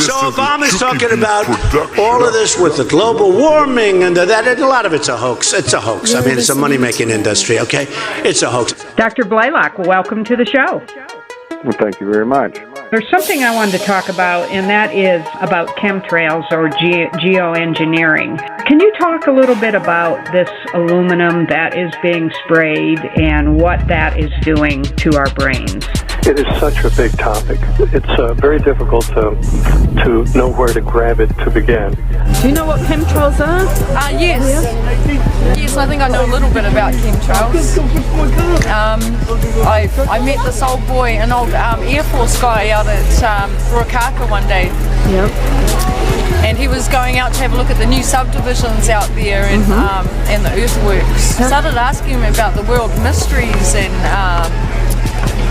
So Obama's talking about all of this with the global warming and that, and a lot of it's a hoax. It's a hoax. I mean, it's a money-making industry, okay? It's a hoax. Dr. Blaylock, welcome to the show. Well, thank you very much. There's something I wanted to talk about, and that is about chemtrails or geoengineering. Can you talk a little bit about this aluminum that is being sprayed and what that is doing to our brains? It is such a big topic. It's very difficult to know where to grab it to begin. Do you know what chemtrails are? Yes. Yes, I think I know a little bit about chemtrails. I met this old boy, an old Air Force guy out at Ruakaka one day. Yep. And he was going out to have a look at the new subdivisions out there and the earthworks. I started asking him about the world mysteries and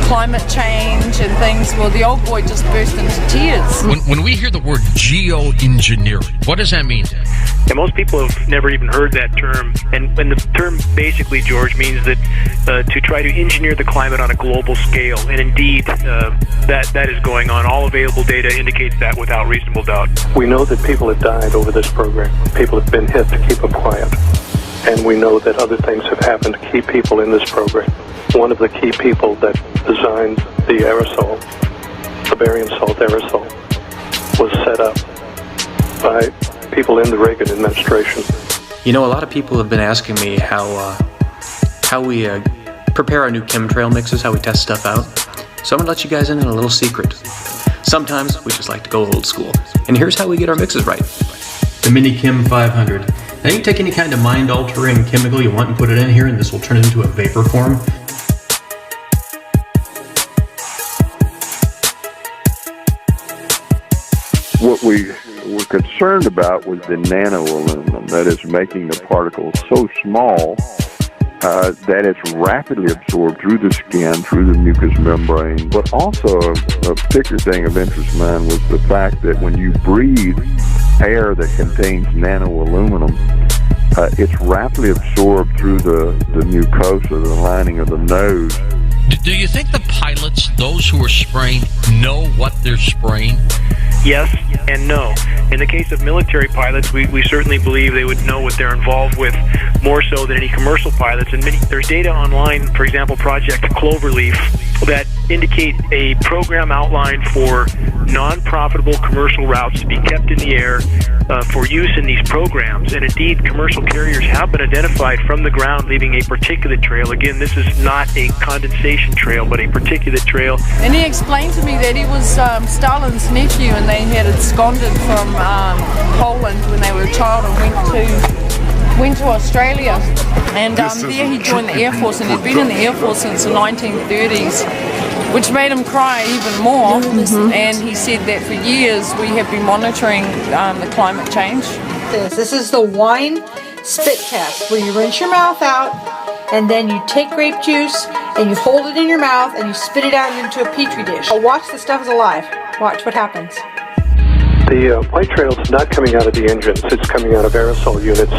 climate change and things. Well, the old boy just burst into tears. When we hear the word geoengineering, what does that mean? And most people have never even heard that term. And the term basically, George, means that to try to engineer the climate on a global scale. And indeed, that is going on. All available data indicates that without reasonable doubt. We know that people have died over this program. People have been hit to keep them quiet. And we know that other things have happened to keep people in this program. One of the key people that designed the aerosol, the barium salt aerosol, was set up by people in the Reagan administration. You know, a lot of people have been asking me how we prepare our new chemtrail mixes, how we test stuff out. So I'm going to let you guys in on a little secret. Sometimes we just like to go old school. And here's how we get our mixes right. The Mini Chem 500. Now you can take any kind of mind-altering chemical you want and put it in here, and this will turn it into a vapor form. What we were concerned about was the nano-aluminum, that is making the particles so small that it's rapidly absorbed through the skin, through the mucous membrane. But also a particular thing of interest of mine was the fact that when you breathe air that contains nano-aluminum, it's rapidly absorbed through the mucosa, the lining of the nose. Do you think the pilots, those who are spraying, know what they're spraying? Yes and no. In the case of military pilots, we certainly believe they would know what they're involved with more so than any commercial pilots. And there's data online, for example, Project Cloverleaf, that indicate a program outline for non-profitable commercial routes to be kept in the air for use in these programs. And indeed, commercial carriers have been identified from the ground leaving a particulate trail. Again, this is not a condensation trail, but a particulate trail. And he explained to me that he was Stalin's nephew, and they had absconded from Poland when they were a child and went to Australia. And there he joined the Air Force, and he'd been in the Air Force since the 1930s, which made him cry even more. And he said that for years we have been monitoring the climate change. This is the wine spit test, where you rinse your mouth out, and then you take grape juice and you hold it in your mouth and you spit it out into a petri dish. Watch the stuff is alive. Watch what happens. The white trail is not coming out of the engines. It's coming out of aerosol units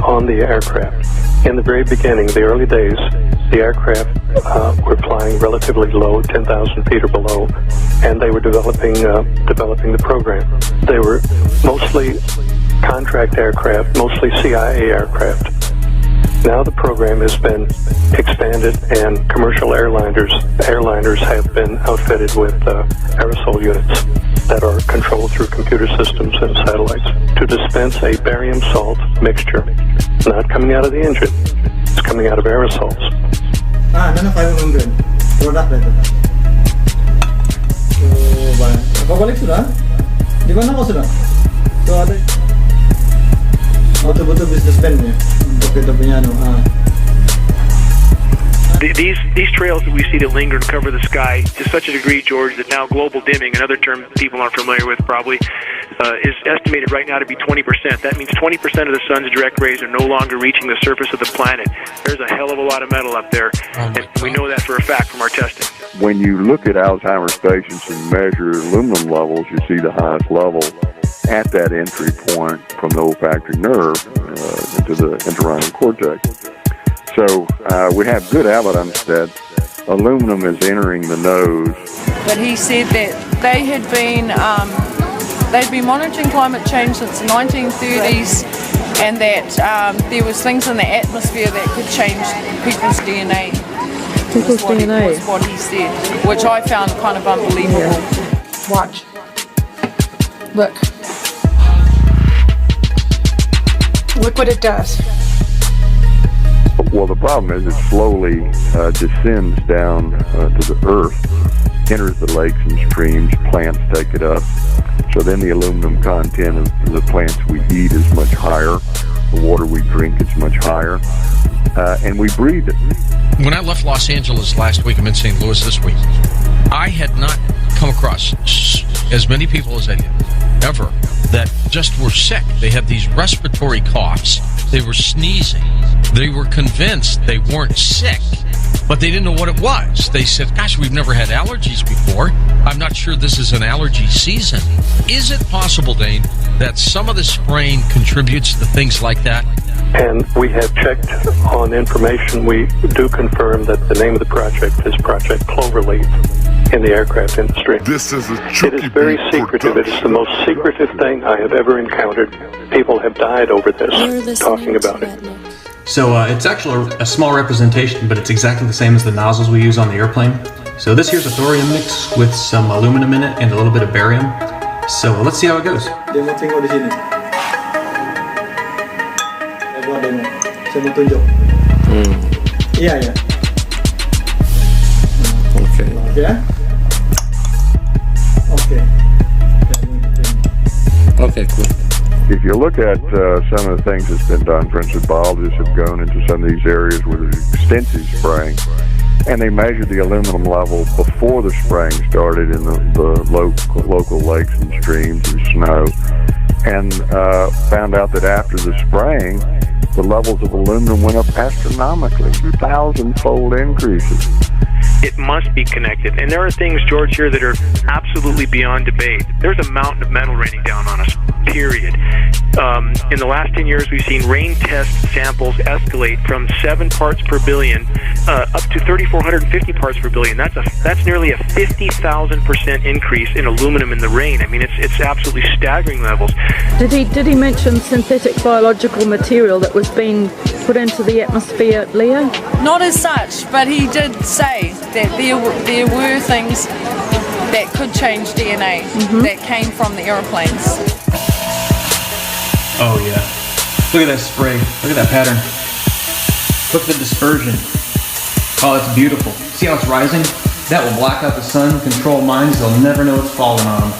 on the aircraft. In the very beginning, the early days, the aircraft were flying relatively low, 10,000 feet or below, and they were developing the program. They were mostly contract aircraft, mostly CIA aircraft. Now the program has been expanded, and commercial airliners have been outfitted with aerosol units that are controlled through computer systems and satellites to dispense a barium salt mixture, not coming out of the engine. It's coming out of aerosols. Nano 500 product itu. Oh, baik. Kau balik sudah? Di mana kau sudah? So ada betul-betul business plan ya untuk kita punya These trails that we see that linger and cover the sky to such a degree, George, that now global dimming, another term people aren't familiar with probably, is estimated right now to be 20%. That means 20% of the sun's direct rays are no longer reaching the surface of the planet. There's a hell of a lot of metal up there, and we know that for a fact from our testing. When you look at Alzheimer's patients and measure aluminum levels, you see the highest level at that entry point from the olfactory nerve into the entorhinal cortex. So we have good evidence that aluminum is entering the nose. But he said that they had been they'd been monitoring climate change since the 1930s, and that there was things in the atmosphere that could change people's DNA. Was what he said, which I found kind of unbelievable. Yeah. Watch. Look. Look what it does. Well, the problem is it slowly descends down to the earth, enters the lakes and streams, plants take it up. So then the aluminum content of the plants we eat is much higher. The water we drink is much higher. And we breathe it. When I left Los Angeles last week, I'm in St. Louis this week, I had not come across as many people as I did ever that just were sick. They had these respiratory coughs. They were sneezing. They were convinced they weren't sick, but they didn't know what it was. They said, gosh, we've never had allergies before. I'm not sure this is an allergy season. Is it possible, Dane, that some of the spraying contributes to things like that? And we have checked on information. We do confirm that the name of the project is Project Cloverleaf in the aircraft industry. This is it is very secretive. It is the most secretive thing I have ever encountered. People have died over this, talking about it. So it's actually a small representation, but it's exactly the same as the nozzles we use on the airplane. So this here's a thorium mix with some aluminum in it and a little bit of barium. So let's see how it goes. Demo tengok di sini. Saya buat demo. Saya mau tunjuk. Iya, ya. Okay. Ya. Okay. Okay, cool. If you look at some of the things that's been done, for instance, biologists have gone into some of these areas where there's extensive spraying, and they measured the aluminum level before the spraying started in the local lakes and streams and snow, and found out that after the spraying, the levels of aluminum went up astronomically, 1,000-fold increases. It must be connected. And there are things, George, here that are absolutely beyond debate. There's a mountain of metal raining down on us, period. In the last 10 years, we've seen rain test samples escalate from 7 parts per billion up to 3,450 parts per billion. That's nearly a 50,000% increase in aluminum in the rain. I mean, it's absolutely staggering levels. Did he mention synthetic biological material that was being put into the atmosphere, Leo? Not as such, but he did say that there were things that could change DNA that came from the aeroplanes. Oh yeah. Look at that spray. Look at that pattern. Look at the dispersion. Oh, that's beautiful. See how it's rising? That will block out the sun, control mines. They'll never know it's falling on them.